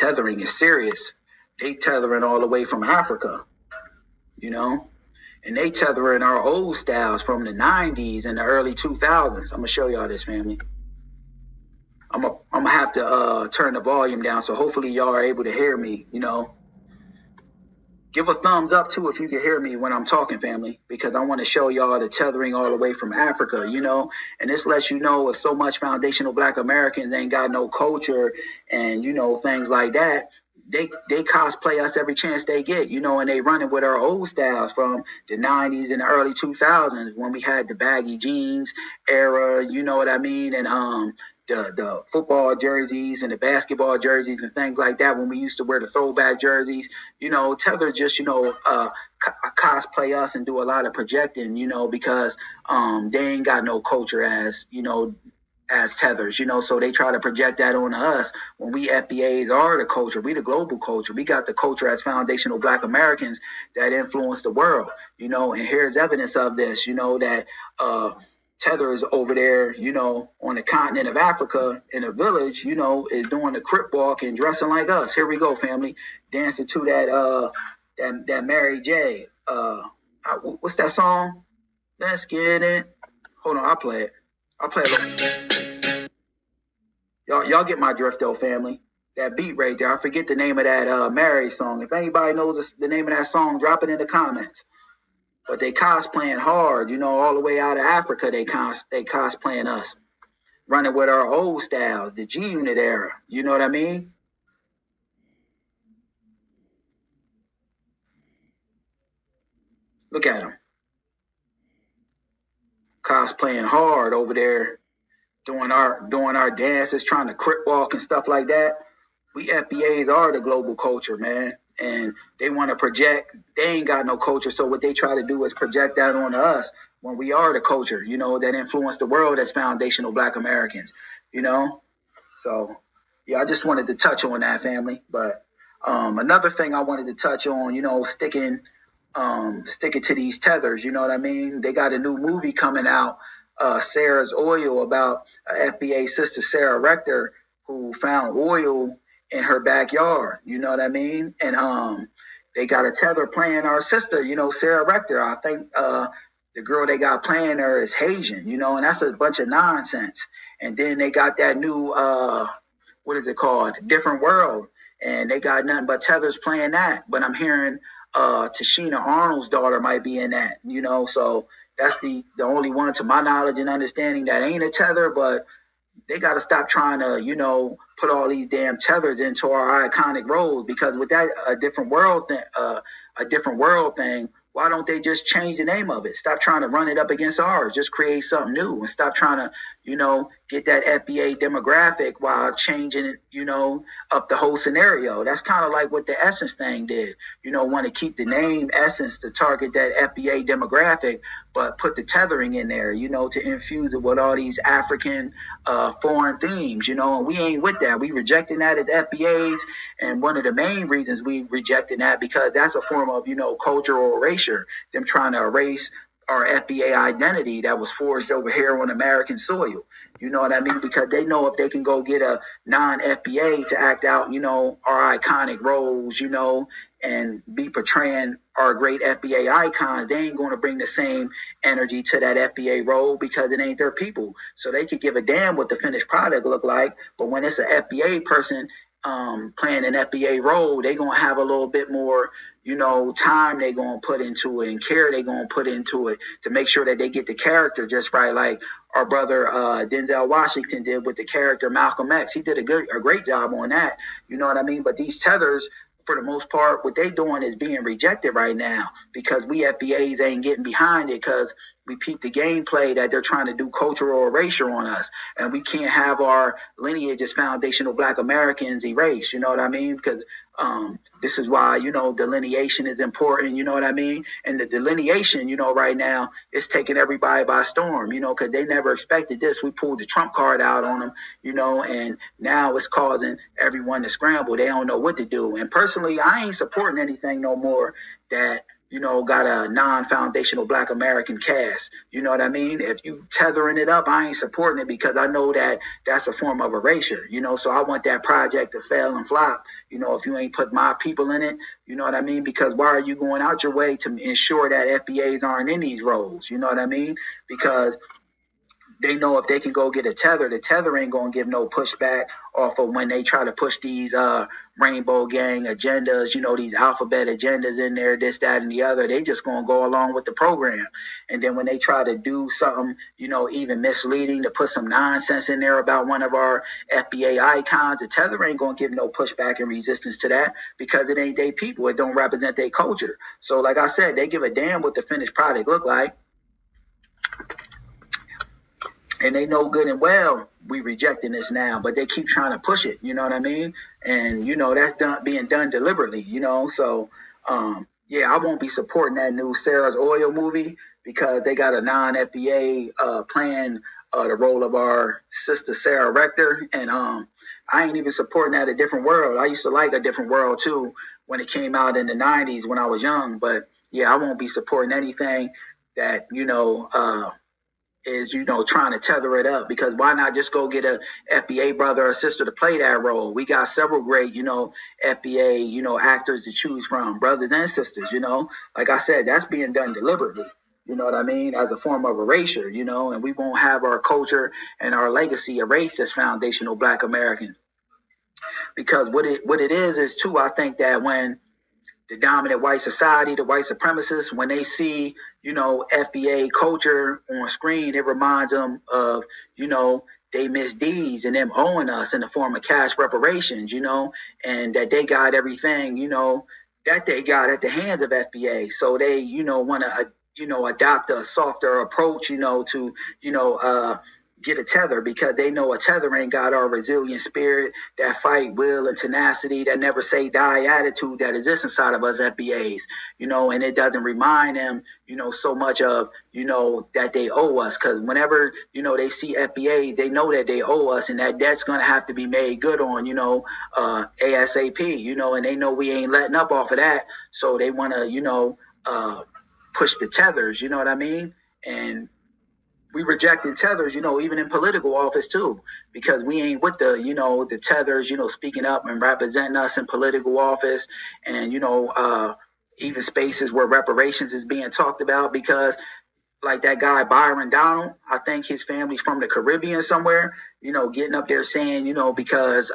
tethering is serious. They tethering all the way from Africa, you know, and they tethering our old styles from the 90s and the early 2000s. I'm gonna show y'all this, family. I'm gonna have to turn the volume down, so hopefully y'all are able to hear me, you know. Give a thumbs up too if you can hear me when I'm talking, family, because I want to show y'all the tethering all the way from Africa, you know. And this lets you know if so much foundational Black Americans ain't got no culture and, you know, things like that, they cosplay us every chance they get, you know, and they running with our old styles from the 90s and the early 2000s when we had the baggy jeans era, you know what I mean, and the football jerseys and the basketball jerseys and things like that when we used to wear the throwback jerseys. You know, Tether just, you know, cosplay us and do a lot of projecting, you know, because they ain't got no culture as, you know, as Tethers, you know, so they try to project that on us when we FBAs are the culture. We the global culture. We got the culture as foundational Black Americans that influence the world, you know, and here's evidence of this, you know, that Tethers over there, you know, on the continent of Africa in a village, you know, is doing the crip walk and dressing like us. Here we go, family. Dancing to that Mary J. What's that song? Let's get it. Hold on, I'll play it. I'll play it. Y'all get my drift though, family. That beat right there. I forget the name of that Mary song. If anybody knows the name of that song, drop it in the comments. But they cosplaying hard, you know, all the way out of Africa. They cosplaying us, running with our old styles, the G Unit era. You know what I mean? Look at them, cosplaying hard over there, doing our dances, trying to crip walk and stuff like that. We FBAs are the global culture, man. And they want to project, they ain't got no culture. So what they try to do is project that on us when we are the culture, you know, that influence the world as foundational Black Americans, you know. So, yeah, I just wanted to touch on that, family. But another thing I wanted to touch on, you know, sticking to these tethers, you know what I mean? They got a new movie coming out, Sarah's Oil, about FBA sister Sarah Rector, who found oil in her backyard, you know what I mean? And they got a tether playing our sister, you know, Sarah Rector. I think the girl they got playing her is Haitian, you know, and that's a bunch of nonsense. And then they got that new, what is it called? Different World. And they got nothing but tethers playing that. But I'm hearing Tashina Arnold's daughter might be in that, you know, so that's the only one to my knowledge and understanding that ain't a tether, but they got to stop trying to, you know, put all these damn tethers into our iconic roles, because with that a different world thing, why don't they just change the name of it? Stop trying to run it up against ours. Just create something new and stop trying to, you know, get that FBA demographic while changing it, you know, up the whole scenario. That's kind of like what the Essence thing did. You know, want to keep the name Essence to target that FBA demographic, but put the tethering in there, you know, to infuse it with all these African foreign themes, you know, and we ain't with that. We rejecting that as FBAs. And one of the main reasons we rejecting that, because that's a form of, you know, cultural erasure, them trying to erase our FBA identity that was forged over here on American soil. You know what I mean? Because they know if they can go get a non-FBA to act out, you know, our iconic roles, you know, and be portraying our great FBA icons, they ain't going to bring the same energy to that FBA role because it ain't their people. So they could give a damn what the finished product look like. But when it's an FBA person playing an FBA role, they going to have a little bit more, you know, time they going to put into it and care they going to put into it to make sure that they get the character just right, like our brother Denzel Washington did with the character Malcolm X. He did a great job on that, you know what I mean? But these tethers, for the most part, what they doing is being rejected right now because we FBAs ain't getting behind it because we peep the gameplay that they're trying to do cultural erasure on us. And we can't have our lineage as foundational Black Americans erased, you know what I mean? Because this is why, you know, delineation is important, you know what I mean? And the delineation, you know, right now, is taking everybody by storm, you know, because they never expected this. We pulled the Trump card out on them, you know, and now it's causing everyone to scramble. They don't know what to do. And personally, I ain't supporting anything no more that, got a non-foundational Black American cast. You know what I mean? If you tethering it up, I ain't supporting it because I know that that's a form of erasure. So I want that project to fail and flop. If you ain't put my people in it, you know what I mean? Because why are you going out your way to ensure that FBAs aren't in these roles? You know what I mean? Because they know if they can go get a tether, the tether ain't going to give no pushback off of when they try to push these rainbow gang agendas, these alphabet agendas in there, this, that, and the other. They just going to go along with the program. And then when they try to do something, even misleading, to put some nonsense in there about one of our FBA icons, the tether ain't going to give no pushback and resistance to that because it ain't their people. It don't represent their culture. So like I said, they give a damn what the finished product look like. And they know good and well we rejecting this now, but they keep trying to push it. You know what I mean? And that's being done deliberately. So I won't be supporting that new Sarah's Oil movie because they got a non-FBA playing the role of our sister Sarah Rector, and I ain't even supporting that A Different World. I used to like A Different World too when it came out in the '90s when I was young, but I won't be supporting anything that is trying to tether it up, because why not just go get a FBA brother or sister to play that role? We got several great FBA actors to choose from, brothers and sisters. Like I said, that's being done deliberately, you know what I mean, as a form of erasure, and we won't have our culture and our legacy erased as foundational Black Americans. Because what it is too, I think that when the dominant white society, the white supremacists, when they see, FBA culture on screen, it reminds them of, they misdeeds and them owing us in the form of cash reparations, and that they got everything, that they got at the hands of FBA. So they, want to, adopt a softer approach, to, get a tether, because they know a tether ain't got our resilient spirit, that fight will and tenacity, that never say die attitude that exists inside of us FBAs, and it doesn't remind them, so much of, that they owe us. Because whenever, they see FBAs, they know that they owe us, and that debt's going to have to be made good on, ASAP, and they know we ain't letting up off of that. So they want to, push the tethers, you know what I mean? And we rejected tethers, even in political office too, because we ain't with the, the tethers, speaking up and representing us in political office, and, even spaces where reparations is being talked about, because like that guy, Byron Donald, I think his family's from the Caribbean somewhere, getting up there saying, because,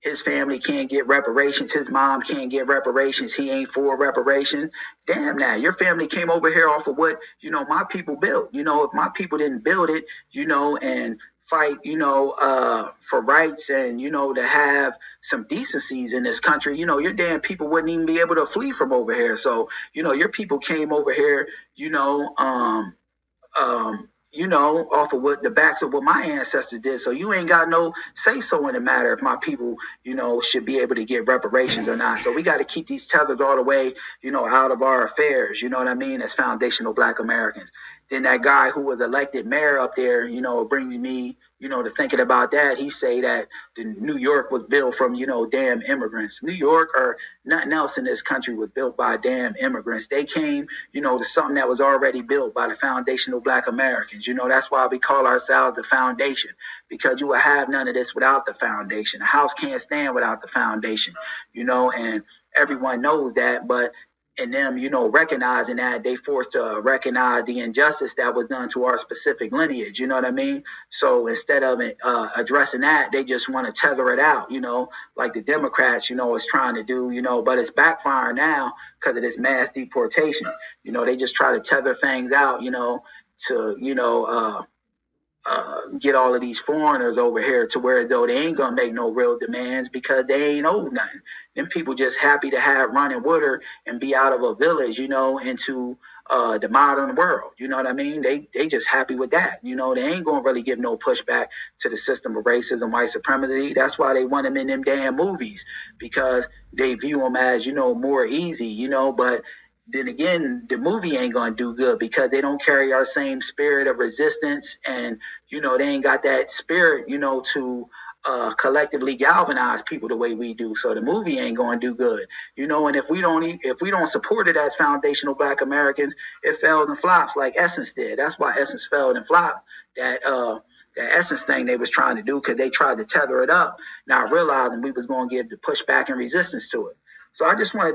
his family can't get reparations, his mom can't get reparations, he ain't for reparations. Damn, now your family came over here off of what, my people built. If my people didn't build it, and fight, for rights and, to have some decencies in this country, your damn people wouldn't even be able to flee from over here. So, your people came over here, off of what the backs of what my ancestors did. So you ain't got no say so in the matter if my people, should be able to get reparations or not. So we got to keep these tethers all the way, out of our affairs, you know what I mean, as foundational Black Americans. Then that guy who was elected mayor up there, brings me, to thinking about that. He say that the New York was built from, damn immigrants. New York or nothing else in this country was built by damn immigrants. They came, to something that was already built by the foundational Black Americans. That's why we call ourselves the foundation, because you will have none of this without the foundation. A house can't stand without the foundation, and everyone knows that. But and them, recognizing that, they forced to recognize the injustice that was done to our specific lineage, you know what I mean? So instead of addressing that, they just want to tether it out, like the Democrats, is trying to do, but it's backfiring now because of this mass deportation. They just try to tether things out, to, get all of these foreigners over here to where though they ain't gonna make no real demands because they ain't owe nothing. Them people just happy to have running water and be out of a village, into the modern world. You know what I mean? They just happy with that. They ain't gonna really give no pushback to the system of racism, white supremacy. That's why they want them in them damn movies, because they view them as, more easy, but then again, the movie ain't going to do good because they don't carry our same spirit of resistance, and, they ain't got that spirit, to collectively galvanize people the way we do. So the movie ain't going to do good, And if we don't support it as foundational Black Americans, it fails and flops like Essence did. That's why Essence failed and flopped. That Essence thing they was trying to do, because they tried to tether it up, not realizing we was going to give the pushback and resistance to it. So I just wanted